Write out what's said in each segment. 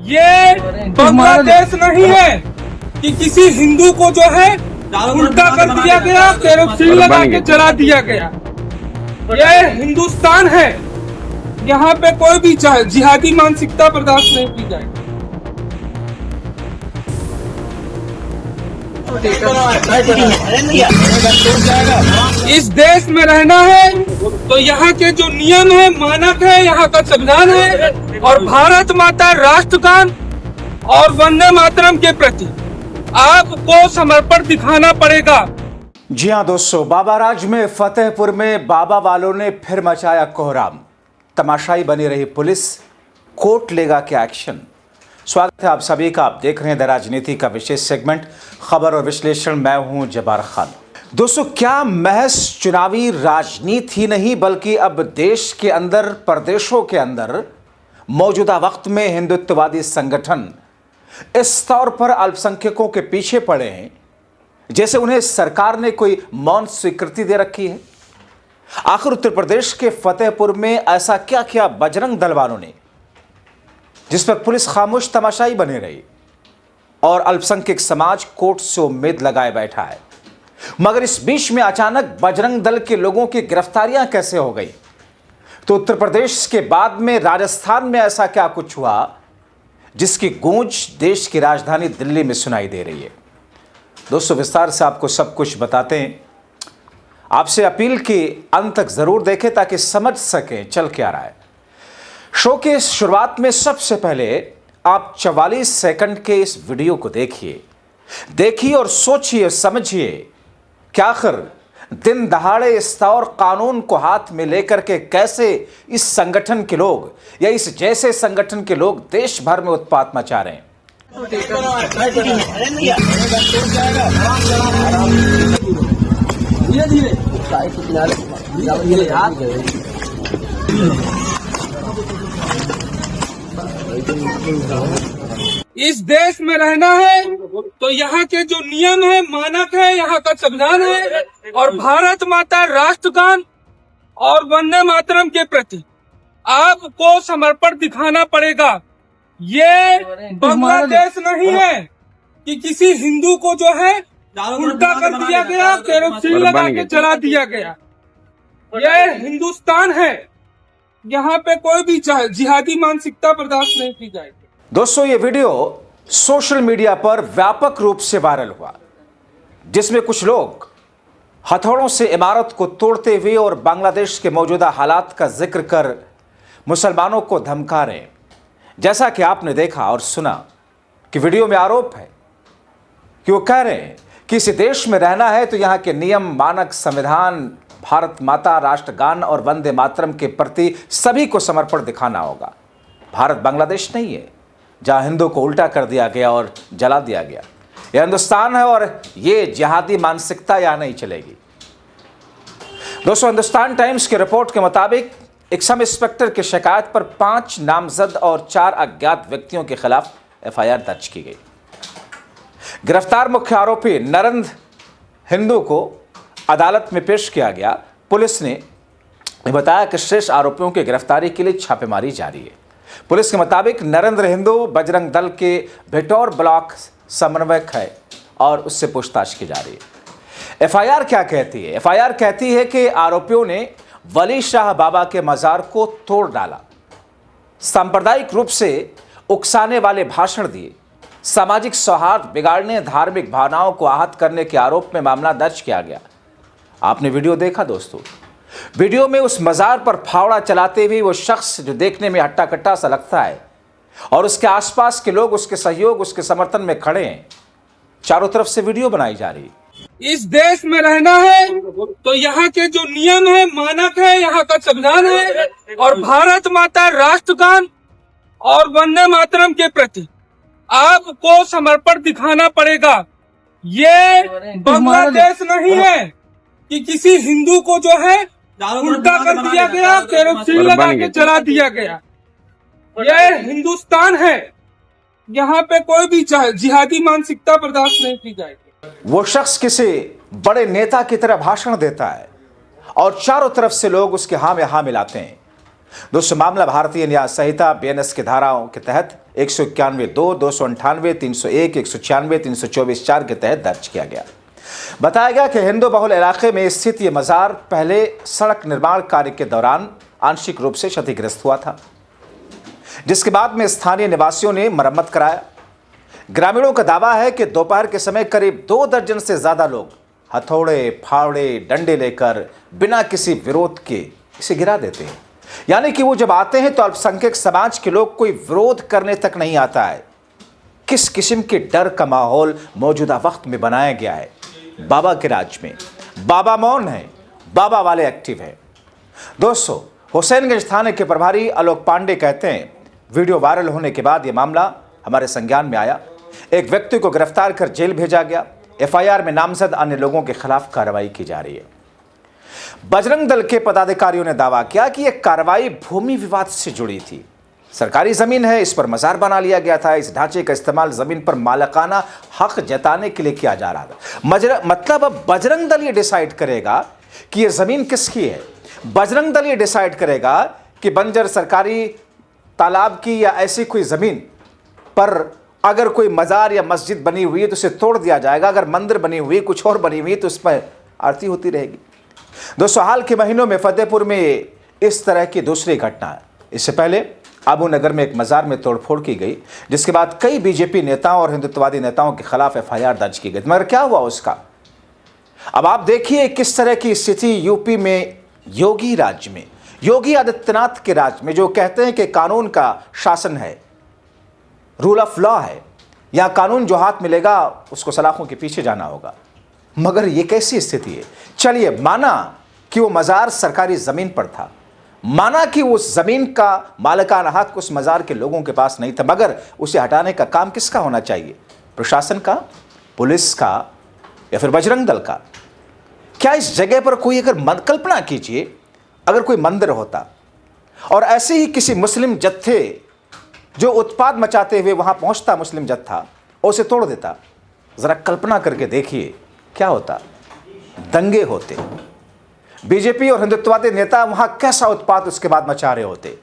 ये बांग्लादेश नहीं है कि किसी हिंदू को जो है उल्टा कर दिया गया, केरोसिन लगा के जला दिया गया। ये हिंदुस्तान है, यहाँ पे कोई भी चाहे जिहादी मानसिकता बर्दाश्त नहीं की जाएगी। इस देश में रहना है तो यहाँ के जो नियम है, मानक है, यहाँ का संविधान है और भारत माता राष्ट्रगान और वंदे मातरम के प्रति आपको समर्पण दिखाना पड़ेगा। जी हाँ दोस्तों, बाबाराज में फतेहपुर में बाबा वालों ने फिर मचाया कोहराम। तमाशाई बनी रही पुलिस, कोर्ट लेगा क्या एक्शन। स्वागत है आप सभी का। आप देख रहे हैं द राजनीति का विशेष सेगमेंट खबर और विश्लेषण। मैं हूं जब्बार खान। दोस्तों, क्या महज चुनावी राजनीति ही नहीं बल्कि अब देश के अंदर, प्रदेशों के अंदर मौजूदा वक्त में हिंदुत्ववादी संगठन इस तौर पर अल्पसंख्यकों के पीछे पड़े हैं जैसे उन्हें सरकार ने कोई मौन स्वीकृति दे रखी है। आखिर उत्तर प्रदेश के फतेहपुर में ऐसा क्या किया बजरंग दल वालों ने जिस पर पुलिस खामोश तमाशाई बने रही और अल्पसंख्यक समाज कोर्ट से उम्मीद लगाए बैठा है। मगर इस बीच में अचानक बजरंग दल के लोगों की गिरफ्तारियां कैसे हो गई? तो उत्तर प्रदेश के बाद में राजस्थान में ऐसा क्या कुछ हुआ जिसकी गूंज देश की राजधानी दिल्ली में सुनाई दे रही है। दोस्तों, विस्तार से आपको सब कुछ बताते हैं। आपसे अपील की अंत तक जरूर देखें ताकि समझ सकें चल क्या रहा है। शो के शुरुआत में सबसे पहले आप 44 सेकंड के इस वीडियो को देखिए और सोचिए, समझिए कि आखिर दिन दहाड़े इस तौर कानून को हाथ में लेकर के कैसे इस संगठन के लोग या इस जैसे संगठन के लोग देश भर में उत्पात मचा रहे हैं। इस देश में रहना है तो यहाँ के जो नियम है, मानक है, यहाँ का संविधान है और भारत माता राष्ट्रगान और वंदे मातरम के प्रति आपको समर्पण दिखाना पड़ेगा। ये बांग्लादेश नहीं है कि किसी हिंदू को जो है उल्टा कर दिया गया, केरोसिन लगा के जला दिया गया। ये हिंदुस्तान है, यहाँ पे कोई भी चाहे जिहादी मानसिकता बर्दाश्त नहीं की जाएगी। दोस्तों, ये वीडियो सोशल मीडिया पर व्यापक रूप से वायरल हुआ जिसमें कुछ लोग हथौड़ों से इमारत को तोड़ते हुए और बांग्लादेश के मौजूदा हालात का जिक्र कर मुसलमानों को धमका रहे हैं। जैसा कि आपने देखा और सुना कि वीडियो में आरोप है कि वो कह रहे हैं कि इस देश में रहना है तो यहाँ के नियम, मानक, संविधान, भारत माता राष्ट्रगान और वंदे मातरम के प्रति सभी को समर्पण दिखाना होगा। भारत बांग्लादेश नहीं है जहां हिंदू को उल्टा कर दिया गया और जला दिया गया। यह हिंदुस्तान है और ये जिहादी मानसिकता यहां नहीं चलेगी। दोस्तों, हिंदुस्तान टाइम्स की रिपोर्ट के मुताबिक एक सब इंस्पेक्टर की शिकायत पर 5 नामजद और 4 अज्ञात व्यक्तियों के खिलाफ एफआईआर दर्ज की गई। गिरफ्तार मुख्य आरोपी नरेंद्र हिंदू को अदालत में पेश किया गया। पुलिस ने बताया कि शेष आरोपियों की गिरफ्तारी के लिए छापेमारी जारी है। पुलिस के मुताबिक नरेंद्र हिंदू बजरंग दल के भिटौर ब्लॉक समन्वयक है और उससे पूछताछ की जा रही है। एफआईआर क्या कहती है? एफआईआर कहती है कि आरोपियों ने वली शाह बाबा के मजार को तोड़ डाला, सांप्रदायिक रूप से उकसाने वाले भाषण दिए, सामाजिक सौहार्द बिगाड़ने, धार्मिक भावनाओं को आहत करने के आरोप में मामला दर्ज किया गया। आपने वीडियो देखा दोस्तों। वीडियो में उस मजार पर फावड़ा चलाते हुए वो शख्स जो देखने में हट्टा कट्टा सा लगता है और उसके आसपास के लोग उसके सहयोग, उसके समर्थन में खड़े हैं। चारों तरफ से वीडियो बनाई जा रही है। इस देश में रहना है तो यहाँ के जो नियम है, मानक है, यहाँ का संविधान है और भारत माता राष्ट्रगान और वंदे मातरम के प्रति आपको समर्पण दिखाना पड़ेगा। ये बांग्लादेश नहीं है कि किसी हिंदू को जो है उल्टा कर दिया गया, केरोसिन लगा के जला दिया गया। ये हिंदुस्तान है, यहाँ पे कोई भी चाहे जिहादी मानसिकता बर्दाश्त नहीं की जाएगी। वो शख्स किसी बड़े नेता की तरह भाषण देता है और चारों तरफ से लोग उसके हाँ में हाँ मिलाते हैं। दोस्तों, मामला भारतीय न्याय संहिता BNS की धाराओं के तहत 191(2), 298, 301, 196, 324(4) के तहत दर्ज किया गया। बताया गया कि हिंदू बहुल इलाके में स्थित ये मज़ार पहले सड़क निर्माण कार्य के दौरान आंशिक रूप से क्षतिग्रस्त हुआ था, जिसके बाद में स्थानीय निवासियों ने मरम्मत कराया। ग्रामीणों का दावा है कि दोपहर के समय करीब 2 दर्जन से ज़्यादा लोग हथौड़े, फावड़े, डंडे लेकर बिना किसी विरोध के इसे गिरा देते हैं। यानी कि वो जब आते हैं तो अल्पसंख्यक समाज के लोग कोई विरोध करने तक नहीं आता है। किस किस्म के डर का माहौल मौजूदा वक्त में बनाया गया है बाबा के राज में। बाबा मौन है, बाबा वाले एक्टिव है। दोस्तों, हुसैनगंज थाने के प्रभारी आलोक पांडे कहते हैं, वीडियो वायरल होने के बाद यह मामला हमारे संज्ञान में आया। एक व्यक्ति को गिरफ्तार कर जेल भेजा गया। एफआईआर में नामजद अन्य लोगों के खिलाफ कार्रवाई की जा रही है। बजरंग दल के पदाधिकारियों ने दावा किया कि यह कार्रवाई भूमि विवाद से जुड़ी थी। सरकारी जमीन है, इस पर मजार बना लिया गया था। इस ढांचे का इस्तेमाल जमीन पर मालिकाना हक जताने के लिए किया जा रहा था। मतलब अब बजरंग दल ये डिसाइड करेगा कि यह जमीन किसकी है। बजरंग दल ये डिसाइड करेगा कि बंजर सरकारी तालाब की या ऐसी कोई जमीन पर अगर कोई मजार या मस्जिद बनी हुई है तो उसे तोड़ दिया जाएगा। अगर मंदिर बनी हुई, कुछ और बनी हुई, तो उस पर आरती होती रहेगी। दोस्तों, हाल के महीनों में फतेहपुर में इस तरह की दूसरी घटना है। इससे पहले आबू नगर में एक मजार में तोड़फोड़ की गई, जिसके बाद कई बीजेपी नेताओं और हिंदुत्ववादी नेताओं के खिलाफ एफआईआर दर्ज की गई। मगर क्या हुआ उसका? अब आप देखिए किस तरह की स्थिति यूपी में, योगी राज्य में, योगी आदित्यनाथ के राज्य में, जो कहते हैं कि कानून का शासन है, रूल ऑफ लॉ है, या कानून जो हाथ मिलेगा उसको सलाखों के पीछे जाना होगा। मगर ये कैसी स्थिति है? चलिए, माना कि वो मजार सरकारी जमीन पर था, माना कि उस जमीन का मालिकाना हक उस मजार के लोगों के पास नहीं था, मगर उसे हटाने का काम किसका होना चाहिए? प्रशासन का, पुलिस का, या फिर बजरंग दल का? क्या इस जगह पर कोई, अगर कल्पना कीजिए, अगर कोई मंदिर होता और ऐसे ही किसी मुस्लिम जत्थे जो उत्पाद मचाते हुए वहां पहुंचता, मुस्लिम जत्था, और उसे तोड़ देता, जरा कल्पना करके देखिए क्या होता। दंगे होते, बीजेपी और हिंदुत्ववादी नेता वहां कैसा उत्पाद उसके बाद मचा रहे होते।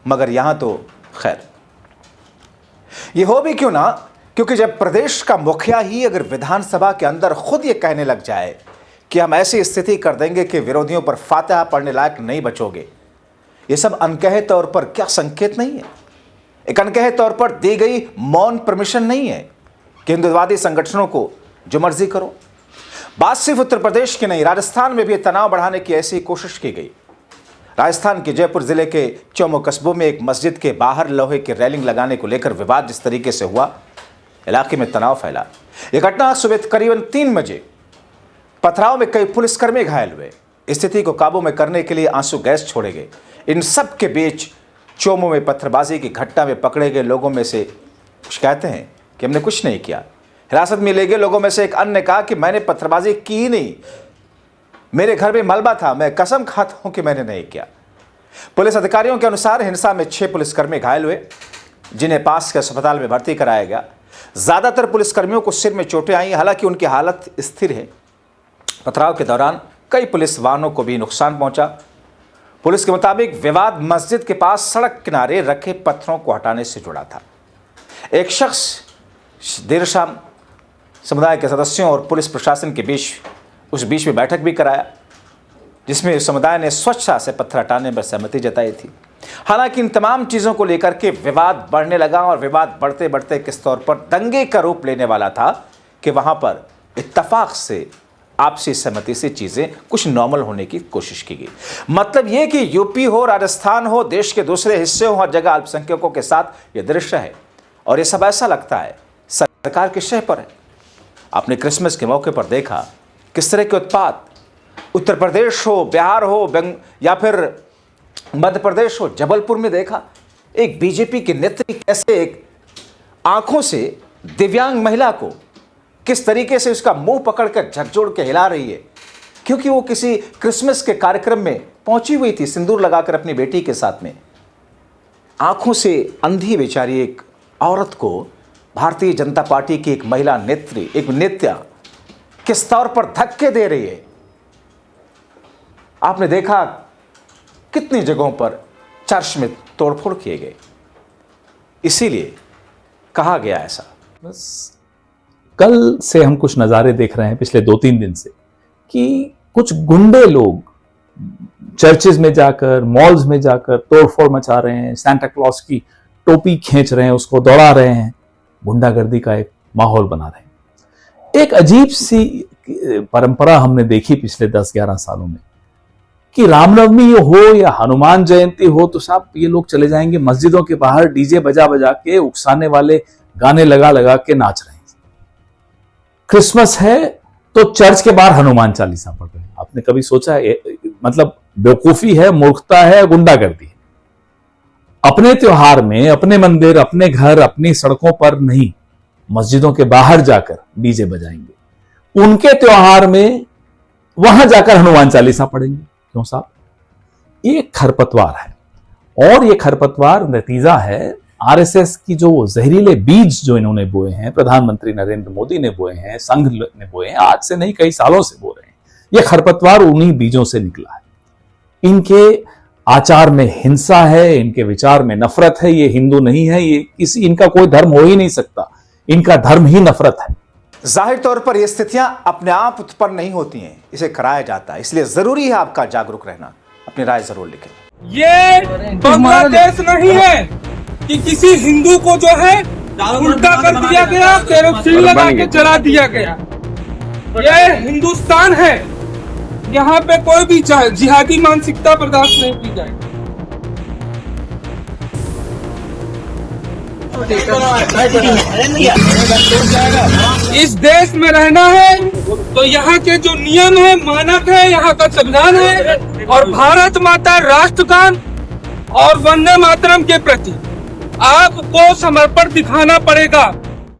मगर यहां तो खैर, ये हो भी क्यों ना, क्योंकि जब प्रदेश का मुखिया ही अगर विधानसभा के अंदर खुद ये कहने लग जाए कि हम ऐसी स्थिति कर देंगे कि विरोधियों पर फातिहा पढ़ने लायक नहीं बचोगे, ये सब अनकहे तौर पर क्या संकेत नहीं है? एक अनकहे तौर पर दी गई मौन परमिशन नहीं है कि हिंदुत्ववादी संगठनों को जो मर्जी करो। बात सिर्फ उत्तर प्रदेश की नहीं, राजस्थान में भी तनाव बढ़ाने की ऐसी कोशिश की गई। राजस्थान के जयपुर जिले के चौमो कस्बों में एक मस्जिद के बाहर लोहे की रेलिंग लगाने को लेकर विवाद जिस तरीके से हुआ, इलाके में तनाव फैला। यह घटना सुबह करीबन 3 बजे। पथराव में कई पुलिसकर्मी घायल हुए। स्थिति को काबू में करने के लिए आंसू गैस छोड़े गए। इन सब के बीच चोमो में पत्थरबाजी की घटना में पकड़े गए लोगों में से कुछ कहते हैं कि हमने कुछ नहीं किया। हिरासत में ले गए लोगों में से एक अन्य ने कहा कि मैंने पत्थरबाजी की ही नहीं, मेरे घर में मलबा था, मैं कसम खाता हूं कि मैंने नहीं किया। पुलिस अधिकारियों के अनुसार हिंसा में 6 पुलिसकर्मी घायल हुए, जिन्हें पास के अस्पताल में भर्ती कराया गया। ज्यादातर पुलिसकर्मियों को सिर में चोटें आई, हालांकि उनकी हालत स्थिर है। पथराव के दौरान कई पुलिस वाहनों को भी नुकसान पहुंचा। पुलिस के मुताबिक विवाद मस्जिद के पास सड़क किनारे रखे पत्थरों को हटाने से जुड़ा था। एक शख्स देर शाम समुदाय के सदस्यों और पुलिस प्रशासन के बीच में बैठक भी कराया, जिसमें समुदाय ने स्वच्छता से पत्थर हटाने पर सहमति जताई थी। हालांकि इन तमाम चीज़ों को लेकर के विवाद बढ़ने लगा और विवाद बढ़ते बढ़ते किस तौर पर दंगे का रूप लेने वाला था कि वहां पर इत्तफाक से, आपसी सहमति से चीज़ें कुछ नॉर्मल होने की कोशिश की गई। मतलब ये कि यूपी हो, राजस्थान हो, देश के दूसरे हिस्से हो, हर जगह अल्पसंख्यकों के साथ ये दृश्य है। और ये सब ऐसा लगता है सरकार के शह पर है। आपने क्रिसमस के मौके पर देखा किस तरह के उत्पाद, उत्तर प्रदेश हो, बिहार हो, या फिर मध्य प्रदेश हो, जबलपुर में देखा एक बीजेपी के नेत्री कैसे एक आंखों से दिव्यांग महिला को किस तरीके से उसका मुंह पकड़कर झकझोर के हिला रही है, क्योंकि वो किसी क्रिसमस के कार्यक्रम में पहुंची हुई थी सिंदूर लगाकर अपनी बेटी के साथ में। आंखों से अंधी बेचारी एक औरत को भारतीय जनता पार्टी की एक महिला नेत्री, एक नेता किस तौर पर धक्के दे रही है। आपने देखा कितनी जगहों पर चर्च में तोड़फोड़ किए गए। इसीलिए कहा गया ऐसा। बस कल से हम कुछ नज़ारे देख रहे हैं पिछले 2-3 दिन से कि कुछ गुंडे लोग चर्चेज में जाकर, मॉल्स में जाकर तोड़फोड़ मचा रहे हैं, सांता क्लॉज की टोपी खींच रहे हैं, उसको दौड़ा रहे हैं, गुंडागर्दी का एक माहौल बना रहे हैं। एक अजीब सी परंपरा हमने देखी पिछले 10-11 सालों में कि रामनवमी हो या हनुमान जयंती हो तो साहब ये लोग चले जाएंगे मस्जिदों के बाहर डीजे बजा बजा के, उकसाने वाले गाने लगा लगा के नाच रहे हैं। क्रिसमस है तो चर्च के बाहर हनुमान चालीसा पढ़ रहे हैं। आपने कभी सोचा है? मतलब बेवकूफी है, मूर्खता है, गुंडागर्दी है। अपने त्योहार में अपने मंदिर, अपने घर, अपनी सड़कों पर नहीं, मस्जिदों के बाहर जाकर डीजे बजाएंगे। उनके त्योहार में वहां जाकर हनुमान चालीसा पढ़ेंगे। क्यों साहब? ये खरपतवार है और ये खरपतवार नतीजा है आरएसएस की जो जहरीले बीज जो इन्होंने बोए हैं, प्रधानमंत्री नरेंद्र मोदी ने बोए हैं, संघ ने बोए हैं, आज से नहीं कई सालों से बो रहे हैं। ये खरपतवार उन्हीं बीजों से निकला है। इनके आचार में हिंसा है, इनके विचार में नफरत है। ये हिंदू नहीं है, ये किसी, इनका कोई धर्म हो ही नहीं सकता। इनका धर्म ही नफरत है। जाहिर तौर पर यह स्थितियां अपने आप उत्पन्न नहीं होती हैं, इसे कराया जाता है। इसलिए जरूरी है आपका जागरूक रहना। अपनी राय जरूर लिखें। ये बांग्लादेश नहीं है कि किसी हिंदू को जो है उल्टा कर दिया गया, केरोसिन लगा के जला दिया गया। यह हिंदुस्तान है। यहाँ पे कोई भी जिहादी मानसिकता बर्दाश्त नहीं की जाएगी। इस देश में रहना है तो यहाँ के जो नियम है, मानक है, यहाँ का संविधान है और भारत माता राष्ट्रगान और वंदे मातरम के प्रति आपको समर्पण दिखाना पड़ेगा।